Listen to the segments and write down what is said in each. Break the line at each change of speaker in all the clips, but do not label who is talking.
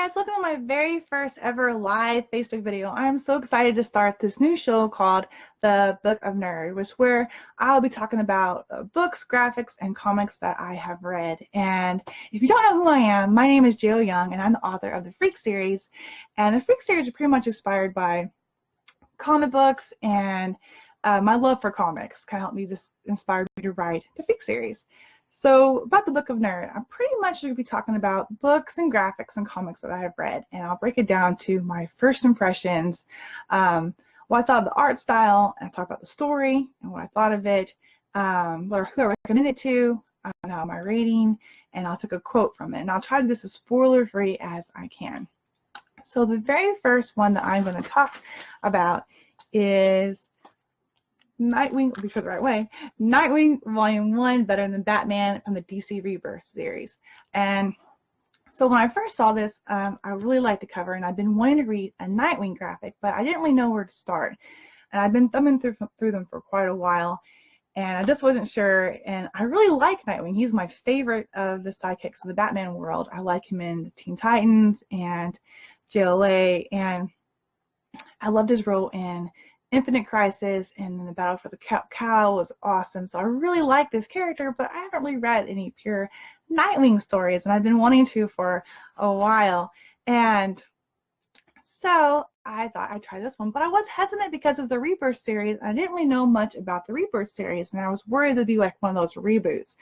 guys, welcome to my very first ever live Facebook video. I'm so excited to start this new show called The Book of Nerd, which is where I'll be talking about books, graphics, and comics that I have read. And if you don't know who I am, my name is Jo Young, and I'm the author of the Freak series. And the Freak series is pretty much inspired by comic books, and my love for comics kind of helped me, this inspired me to write the Freak series. So about the Book of Nerd, I'm pretty much going to be talking about books and graphics and comics that I have read, and I'll break it down to my first impressions, what I thought of the art style, and I'll talk about the story and what I thought of it, who I recommend it to, my rating, and I'll pick a quote from it. And I'll try to do this as spoiler-free as I can. So the very first one that I'm going to talk about is Nightwing, I'll be sure the right way, Nightwing Volume 1, Better Than Batman, from the DC Rebirth series. And so when I first saw this, I really liked the cover, and I've been wanting to read a Nightwing graphic, but I didn't really know where to start. And I've been thumbing through them for quite a while, and I just wasn't sure. And I really like Nightwing. He's my favorite of the sidekicks of the Batman world. I like him in Teen Titans and JLA, and I loved his role in Infinite Crisis, and the Battle for the Cow was awesome. So I really like this character, but I haven't really read any pure Nightwing stories, and I've been wanting to for a while. And so I thought I'd try this one, but I was hesitant because it was a Rebirth series, and I didn't really know much about the Rebirth series, and I was worried it'd be like one of those reboots.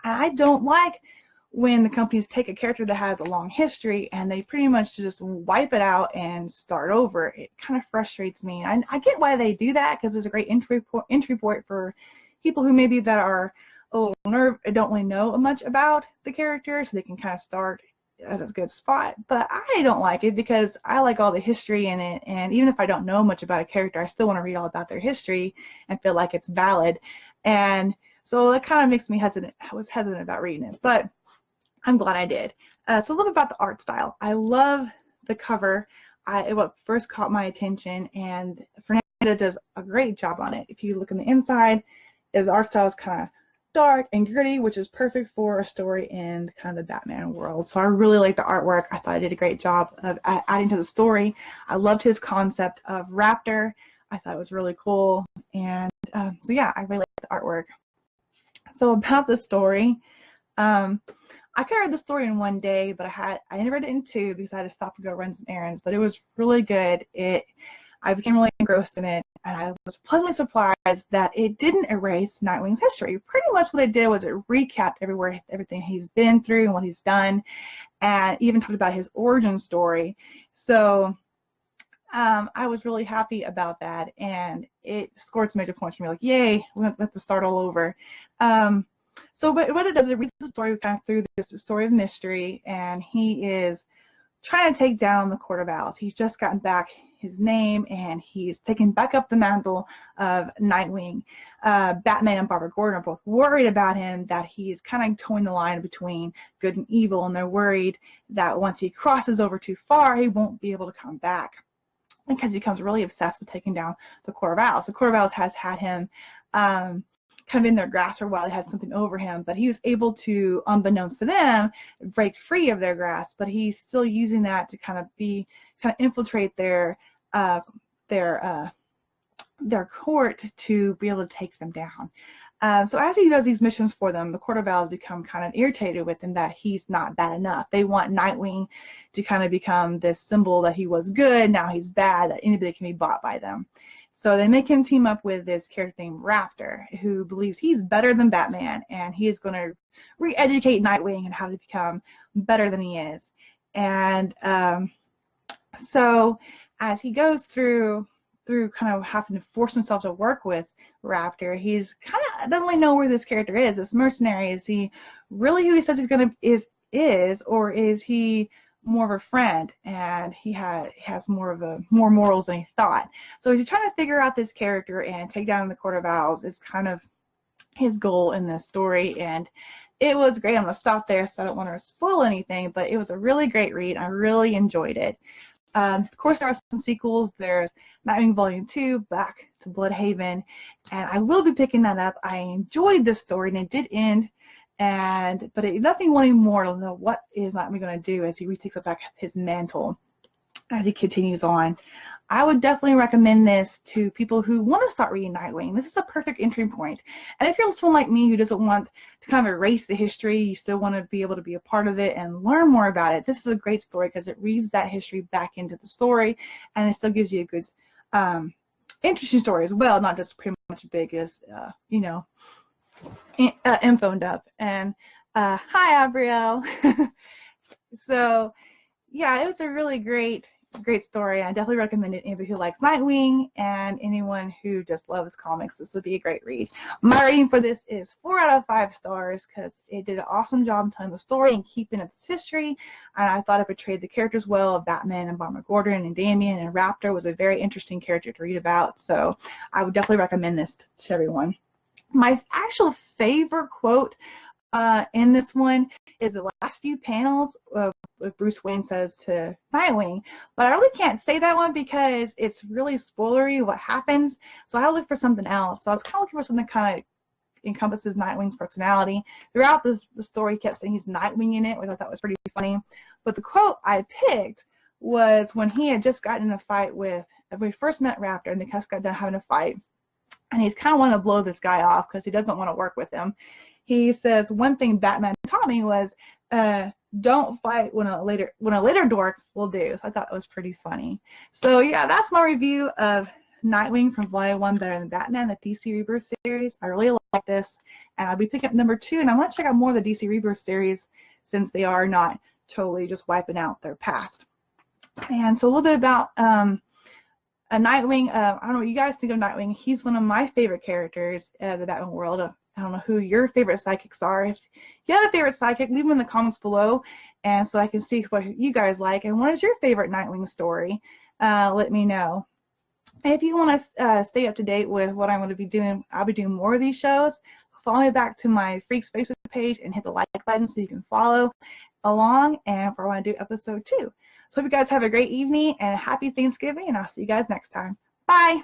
I don't like when the companies take a character that has a long history and they pretty much just wipe it out and start over. It kind of frustrates me. I get why they do that, because there's a great entry point for people who maybe that are a little nervous, don't really know much about the character, so they can kind of start at a good spot. But I don't like it because I like all the history in it, and even if I don't know much about a character, I still want to read all about their history and feel like it's valid. And so it kind of makes me hesitant. I was hesitant about reading it, but I'm glad I did. So a little bit about the art style. I love the cover. What first caught my attention, and Fernanda does a great job on it. If you look on the inside, the art style is kind of dark and gritty, which is perfect for a story in kind of the Batman world. So I really like the artwork. I thought I did a great job of adding to the story. I loved his concept of Raptor. I thought it was really cool. And so yeah, I really like the artwork. So about the story, I could read the story in one day, but I ended read it in two because I had to stop and go run some errands. But it was really good. I became really engrossed in it, and I was pleasantly surprised that it didn't erase Nightwing's history. Pretty much what it did was it recapped everything he's been through and what he's done, and even talked about his origin story. So I was really happy about that, and it scored some major points for me. Like, yay, we have to start all over. So what it does is it reads the story kind of through this story of mystery, and he is trying to take down the Court of Owls. He's just gotten back his name, and he's taken back up the mantle of Nightwing. Batman and Barbara Gordon are both worried about him, that he's kind of towing the line between good and evil, and they're worried that once he crosses over too far, he won't be able to come back, because he becomes really obsessed with taking down the Court of Owls. The Court of Owls has had him kind of in their grasp for a while. They had something over him, but he was able to, unbeknownst to them, break free of their grasp. But he's still using that to kind of infiltrate their court to be able to take them down. So as he does these missions for them, the Court of Owls become kind of irritated with him that he's not bad enough. They want Nightwing to kind of become this symbol that he was good, now he's bad, that anybody can be bought by them. So they make him team up with this character named Raptor, who believes he's better than Batman, and he is going to re-educate Nightwing and how to become better than he is. And so as he goes through kind of having to force himself to work with Raptor, he's kind of doesn't really know where this character is. This mercenary, is he really who he says he's going to is, or is he more of a friend, and he has more morals than he thought? So he's trying to figure out this character and take down the Court of Owls is kind of his goal in this story, and it was great. I'm going to stop there so I don't want to spoil anything, but it was a really great read. I really enjoyed it. Of course, there are some sequels. There's Nightwing Volume 2, Back to Bloodhaven, and I will be picking that up. I enjoyed this story, and it did end Nothing wanting more to know what is Nightwing going to do as he retakes back his mantle as he continues on. I would definitely recommend this to people who want to start reading Nightwing. This is a perfect entry point. And if you're someone like me who doesn't want to kind of erase the history, you still want to be able to be a part of it and learn more about it, this is a great story because it weaves that history back into the story, and it still gives you a good, interesting story as well, not just pretty much big as, info up. And hi, Abrielle. So, yeah, it was a really great story. I definitely recommend it to anybody who likes Nightwing and anyone who just loves comics. This would be a great read. My rating for this is 4 out of 5 stars because it did an awesome job in telling the story and keeping its history. And I thought it portrayed the characters well of Batman and Barbara Gordon and Damian, and Raptor was a very interesting character to read about. So I would definitely recommend this to everyone. My actual favorite quote in this one is the last few panels of what Bruce Wayne says to Nightwing, but I really can't say that one because it's really spoilery what happens, so I look for something else. So I was kind of looking for something that kind of encompasses Nightwing's personality. Throughout the story, he kept saying he's Nightwing in it, which I thought was pretty funny, but the quote I picked was when he had just gotten in a fight when he first met Raptor, and they just got done having a fight, and he's kind of wanting to blow this guy off because he doesn't want to work with him. He says one thing Batman taught me was don't fight when a later dork will do. So I thought it was pretty funny. So yeah, that's my review of Nightwing from Volume 1 Better Than Batman, the DC Rebirth series. I really like this, and I'll be picking up number 2, and I want to check out more of the DC Rebirth series since they are not totally just wiping out their past. And so a little bit about a Nightwing. I don't know what you guys think of Nightwing. He's one of my favorite characters in the Batman world. I don't know who your favorite sidekicks are. If you have a favorite sidekick, leave them in the comments below, and so I can see what you guys like. And what is your favorite Nightwing story? Let me know. And if you want to stay up to date with what I'm going to be doing, I'll be doing more of these shows. Follow me back to my Freaks Facebook page and hit the like button so you can follow along and for when I do episode 2. So hope you guys have a great evening and happy Thanksgiving, and I'll see you guys next time. Bye.